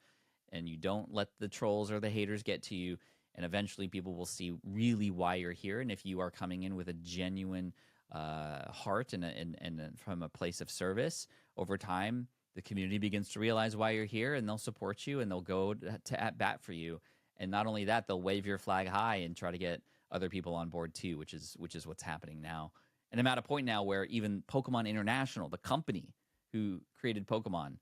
and you don't let the trolls or the haters get to you. And eventually people will see really why you're here. And if you are coming in with a genuine heart and from a place of service, over time, the community begins to realize why you're here, and they'll support you, and they'll go to at bat for you. And not only that, they'll wave your flag high and try to get other people on board too, which is what's happening now. And I'm at a point now where even Pokemon International, the company who created Pokemon,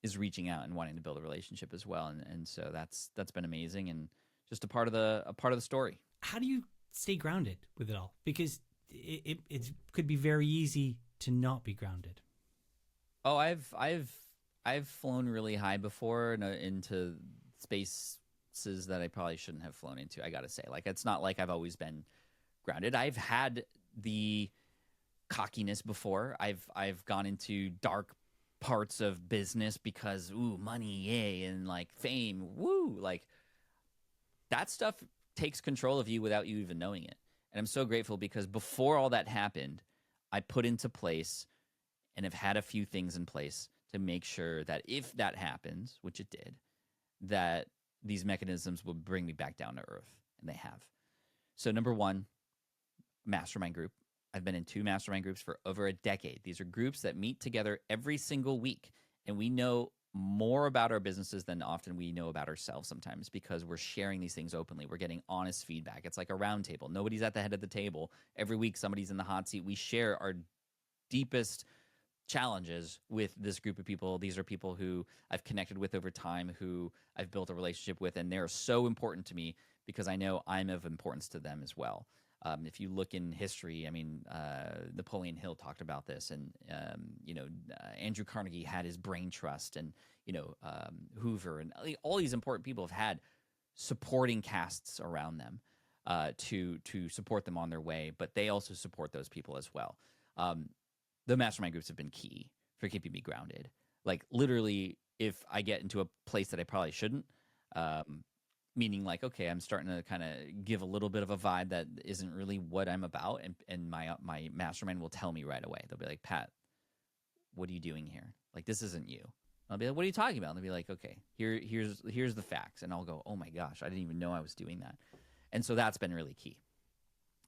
is reaching out and wanting to build a relationship as well. And so that's been amazing, and just a part of the story. How do you stay grounded with it all? Because it could be very easy to not be grounded. Oh, I've flown really high before into spaces that I probably shouldn't have flown into. I gotta say, like, it's not like I've always been grounded. I've had the cockiness before. I've gone into dark parts of business because money, yay, and like fame, woo, like that stuff takes control of you without you even knowing it. And I'm so grateful, because before all that happened, I put into place and have had a few things in place to make sure that if that happens, which it did, that these mechanisms will bring me back down to earth. And they have. So number one, mastermind group. I've been in 2 mastermind groups for over a decade. These are groups that meet together every single week, and we know more about our businesses than often we know about ourselves sometimes, because we're sharing these things openly. We're getting honest feedback. It's like a round table. Nobody's at the head of the table. Every week, somebody's in the hot seat. We share our deepest challenges with this group of people. These are people who I've connected with over time, who I've built a relationship with, and they're so important to me because I know I'm of importance to them as well. If you look in history, I mean, Napoleon Hill talked about this, and Andrew Carnegie had his brain trust, and Hoover, and all these important people have had supporting casts around them to support them on their way, but they also support those people as well. The mastermind groups have been key for keeping me grounded. Like, literally, if I get into a place that I probably shouldn't, meaning like, okay, I'm starting to kind of give a little bit of a vibe that isn't really what I'm about, and my mastermind will tell me right away. They'll be like, Pat, what are you doing here? Like, this isn't you. I'll be like, what are you talking about? And they'll be like, okay, here's the facts. And I'll go, oh my gosh, I didn't even know I was doing that. And so that's been really key.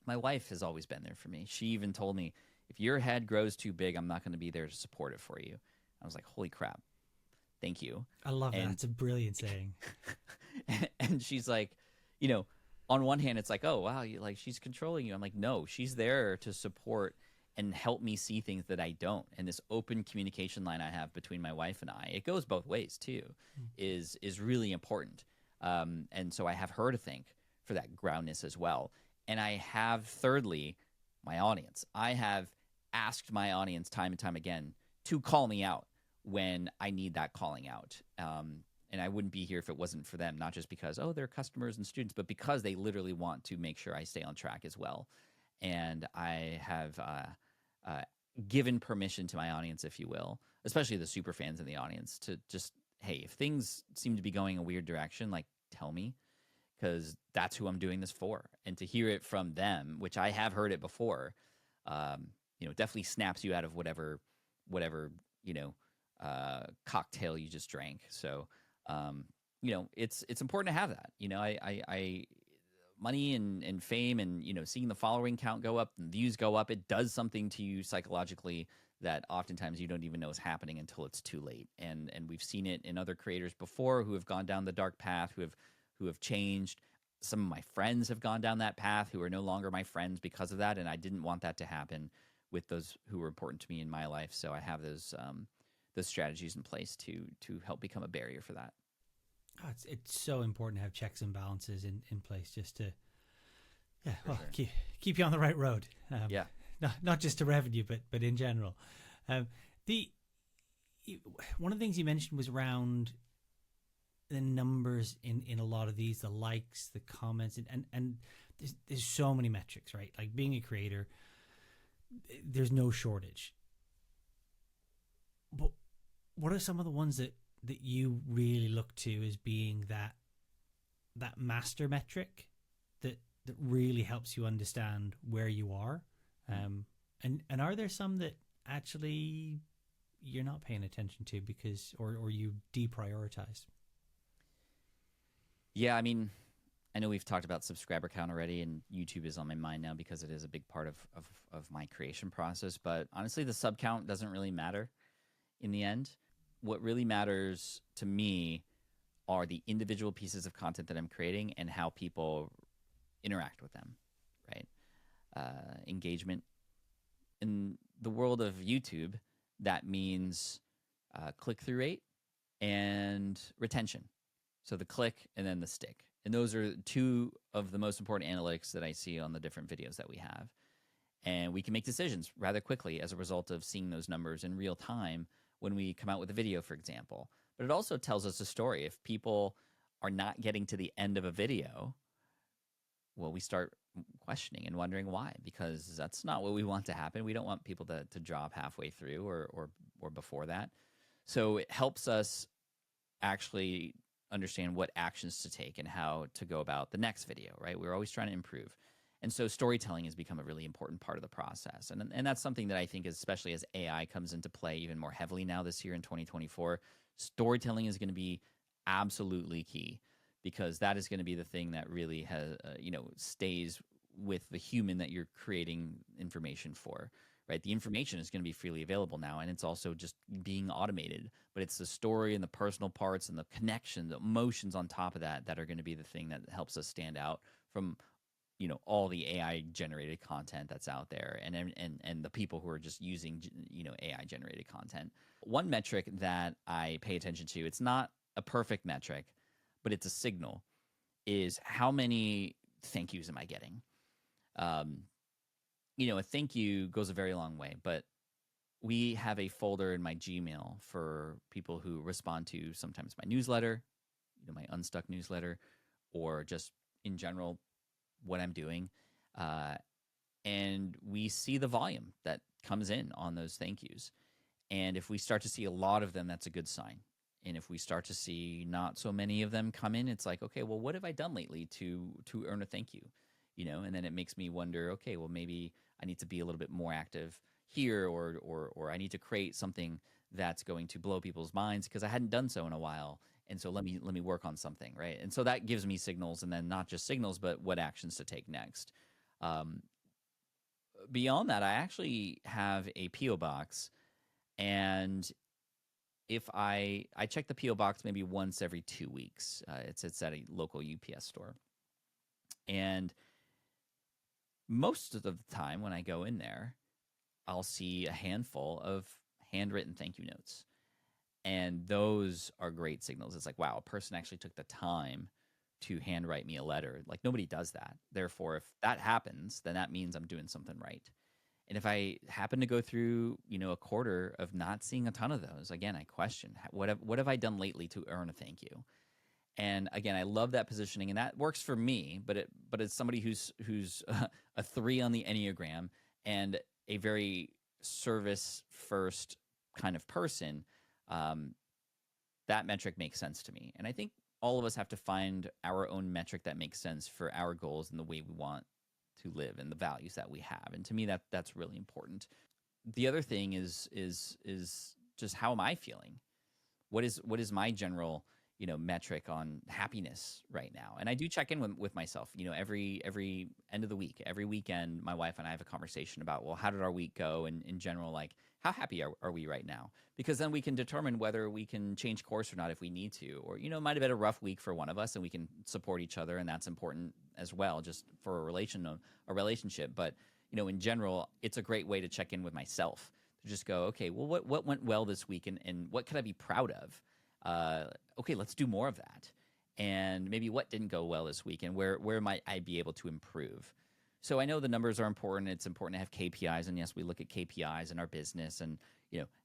My wife has always been there for me. She even told me, if your head grows too big, I'm not going to be there to support it for you. I was like, holy crap. Thank you. I love that. It's a brilliant saying. And she's like, on one hand, it's like, oh wow, like she's controlling you. I'm like, no, she's there to support and help me see things that I don't. And this open communication line I have between my wife and I, it goes both ways too, is really important. And so I have her to thank for that groundness as well. And I have, thirdly, my audience. I have asked my audience time and time again to call me out when I need that calling out. And I wouldn't be here if it wasn't for them, not just because, oh, they're customers and students, but because they literally want to make sure I stay on track as well. And I have given permission to my audience, if you will, especially the super fans in the audience, to just, hey, if things seem to be going a weird direction, like tell me, because that's who I'm doing this for. And to hear it from them, which I have heard it before, definitely snaps you out of whatever, cocktail you just drank. So, it's important to have that. I money and fame and seeing the following count go up and views go up, it does something to you psychologically that oftentimes you don't even know is happening until it's too late. And we've seen it in other creators before who have gone down the dark path, who have changed. Some of my friends have gone down that path who are no longer my friends because of that, and I didn't want that to happen with those who were important to me in my life. So I have those strategies in place to help become a barrier for that. Oh, it's so important to have checks and balances in place just to Sure. keep you on the right road. Yeah. Not just to revenue, but in general. The one of the things you mentioned was around the numbers in a lot of these, the likes, the comments, and there's so many metrics, right? Like being a creator, there's no shortage. But what are some of the ones that you really look to as being that master metric that really helps you understand where you are? And are there some that actually you're not paying attention to because or you deprioritize? Yeah, I mean, I know we've talked about subscriber count already, and YouTube is on my mind now because it is a big part of my creation process. But honestly, the sub count doesn't really matter in the end. What really matters to me are the individual pieces of content that I'm creating and how people interact with them, right? Engagement. In the world of YouTube, that means click-through rate and retention. So the click and then the stick. And those are two of the most important analytics that I see on the different videos that we have. And we can make decisions rather quickly as a result of seeing those numbers in real time when we come out with a video, for example. But it also tells us a story. If people are not getting to the end of a video, well, we start questioning and wondering why, because that's not what we want to happen. We don't want people to drop halfway through or before that. So it helps us actually understand what actions to take and how to go about the next video, right? We're always trying to improve. And so storytelling has become a really important part of the process. And that's something that I think, especially as AI comes into play even more heavily now this year in 2024, storytelling is going to be absolutely key, because that is going to be the thing that really has, stays with the human that you're creating information for, right? The information is going to be freely available now, and it's also just being automated. But it's the story and the personal parts and the connection, the emotions on top of that are going to be the thing that helps us stand out from all the AI generated content that's out there, and the people who are just using AI generated content. One metric that I pay attention to, it's not a perfect metric, but it's a signal, is how many thank yous am I getting? A thank you goes a very long way, but we have a folder in my Gmail for people who respond to sometimes my newsletter, my Unstuck newsletter, or just in general what I'm doing. And we see the volume that comes in on those thank yous. And if we start to see a lot of them, that's a good sign. And if we start to see not so many of them come in, it's like, okay, well, what have I done lately to earn a thank you? And then it makes me wonder, okay, well, maybe I need to be a little bit more active here, or I need to create something that's going to blow people's minds because I hadn't done so in a while. And so let me work on something, right? And so that gives me signals, and then not just signals, but what actions to take next. Beyond that, I actually have a P.O. box, and if I check the P.O. box maybe once every 2 weeks. It's at a local UPS store. And most of the time when I go in there, I'll see a handful of handwritten thank you notes. And those are great signals. It's like, wow, a person actually took the time to handwrite me a letter. Like, nobody does that. Therefore, if that happens, then that means I'm doing something right. And if I happen to go through, a quarter of not seeing a ton of those, again, I question what have I done lately to earn a thank you? And again, I love that positioning, and that works for me. But as somebody who's a 3 on the Enneagram and a very service first kind of person, that metric makes sense to me. And I think all of us have to find our own metric that makes sense for our goals and the way we want to live and the values that we have. And to me, that's really important. The other thing is just, how am I feeling? What is my general metric on happiness right now? And I do check in with myself, every end of the week, every weekend. My wife and I have a conversation about, well, how did our week go? And in general, like, how happy are we right now? Because then we can determine whether we can change course or not if we need to. Or, it might have been a rough week for one of us, and we can support each other, and that's important as well, just for a relationship. But, in general, it's a great way to check in with myself, to just go, okay, well, what went well this week, and what could I be proud of? Okay, let's do more of that. And maybe what didn't go well this week, and where might I be able to improve? So I know the numbers are important. It's important to have KPIs. And yes, we look at KPIs in our business, and,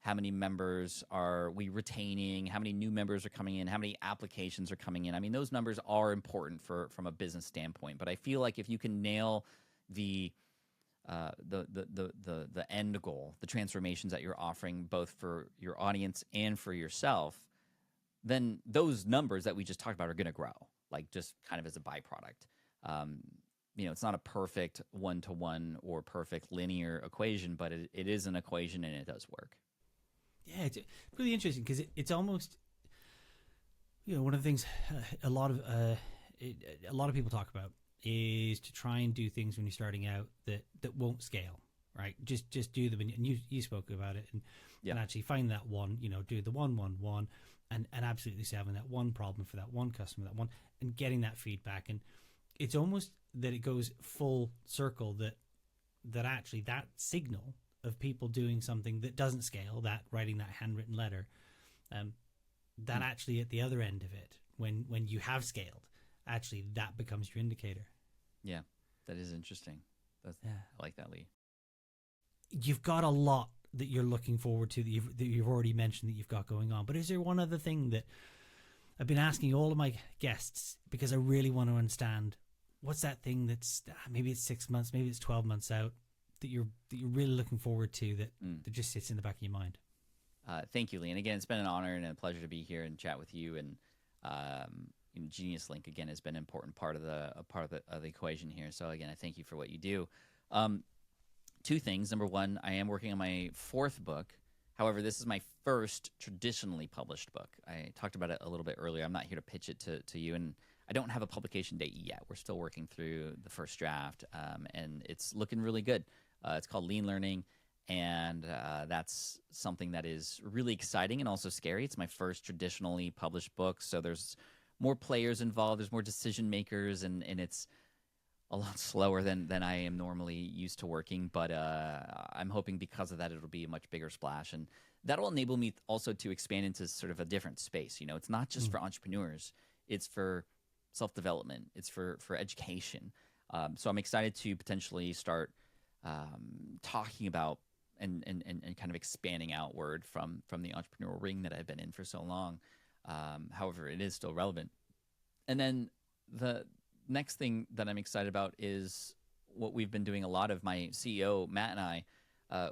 how many members are we retaining? How many new members are coming in? How many applications are coming in? I mean, those numbers are important from a business standpoint. But I feel like if you can nail the end goal, the transformations that you're offering, both for your audience and for yourself, then those numbers that we just talked about are going to grow, like, just kind of as a byproduct. It's not a perfect one-to-one or perfect linear equation, but it is an equation, and it does work. Yeah, it's really interesting because it's almost, one of the things a lot of people talk about is to try and do things when you're starting out that won't scale, right? Just do them, and you spoke about it, and actually find that one, do the 1-1-1, and absolutely having that one problem for that one customer, that one, and getting that feedback. And it's almost that it goes full circle, that actually that signal of people doing something that doesn't scale, that writing that handwritten letter, that actually at the other end of it, when you have scaled, actually that becomes your indicator. Yeah, that is interesting. I like that, Lee. You've got a lot that you're looking forward to, that you've already mentioned that you've got going on. But is there one other thing that I've been asking all of my guests, because I really want to understand, what's that thing that's, maybe it's 6 months, maybe it's 12 months out, that you're really looking forward to, that just sits in the back of your mind? Thank you, Lee. And again, it's been an honor and a pleasure to be here and chat with you. And Geniuslink, again, has been an important part of the equation here. So again, I thank you for what you do. 2 things. Number one, I am working on my 4th book. However, this is my first traditionally published book. I talked about it a little bit earlier. I'm not here to pitch it to you, and I don't have a publication date yet. We're still working through the first draft, and it's looking really good. It's called Lean Learning, and that's something that is really exciting and also scary. It's my first traditionally published book, so there's more players involved. There's more decision makers, and it's a lot slower than I am normally used to working. But I'm hoping because of that, it'll be a much bigger splash, and that'll enable me also to expand into sort of a different space. It's not just for entrepreneurs. It's for self-development. It's for education. So I'm excited to potentially start talking about and kind of expanding outward from the entrepreneurial ring that I've been in for so long. However, it is still relevant. And then the next thing that I'm excited about is what we've been doing a lot of. My CEO, Matt, and I,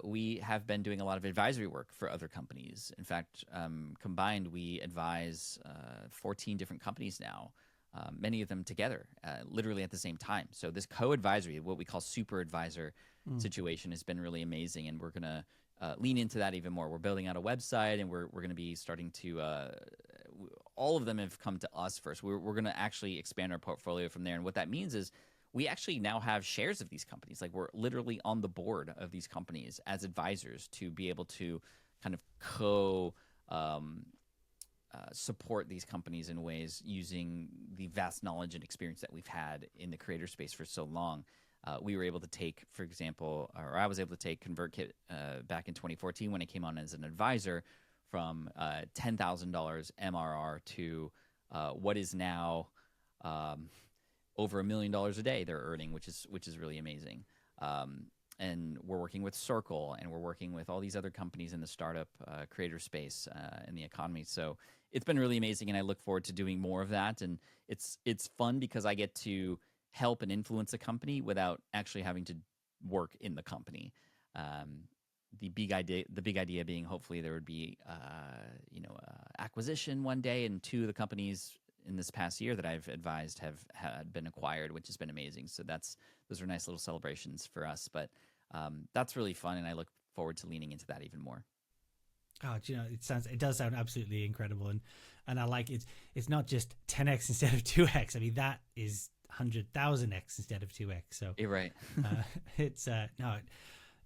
we have been doing a lot of advisory work for other companies. In fact, combined, we advise 14 different companies now, many of them together, literally at the same time. So this co-advisory, what we call super advisor situation, has been really amazing, and we're going to lean into that even more. We're building out a website, and we're going to be starting to all of them have come to us first. We're going to actually expand our portfolio from there. And what that means is we actually now have shares of these companies. Like, we're literally on the board of these companies as advisors to be able to kind of support these companies in ways using the vast knowledge and experience that we've had in the creator space for so long. We were able to take, for example, or I was able to take ConvertKit back in 2014 when I came on as an advisor from $10,000 MRR to what is now over $1 million a day they're earning, which is really amazing. And we're working with Circle, and we're working with all these other companies in the startup creator space in the economy. So it's been really amazing, and I look forward to doing more of that. And it's fun because I get to help and influence a company without actually having to work in the company. The big idea being hopefully there would be acquisition one day, and 2 of the companies in this past year that I've advised have had been acquired, which has been amazing. So those are nice little celebrations for us. But that's really fun, and I look forward to leaning into that even more. Oh, it does sound absolutely incredible, and I like it. It's not just 10x instead of 2x. I mean, that is 100,000x instead of 2x. So you're right. It's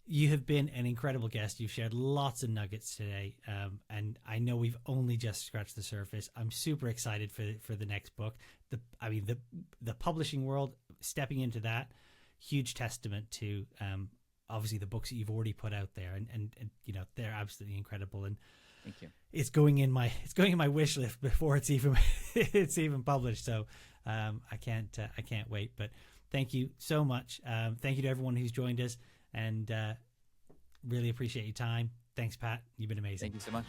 you have been an incredible guest. You've shared lots of nuggets today, and I know we've only just scratched the surface. I'm super excited for the next book. The publishing world, stepping into that, huge testament to obviously the books that you've already put out there, and they're absolutely incredible. And thank you. It's going in my wish list before it's even published. So I can't wait. But thank you so much. Thank you to everyone who's joined us, and really appreciate your time. Thanks, Pat. You've been amazing. Thank you so much.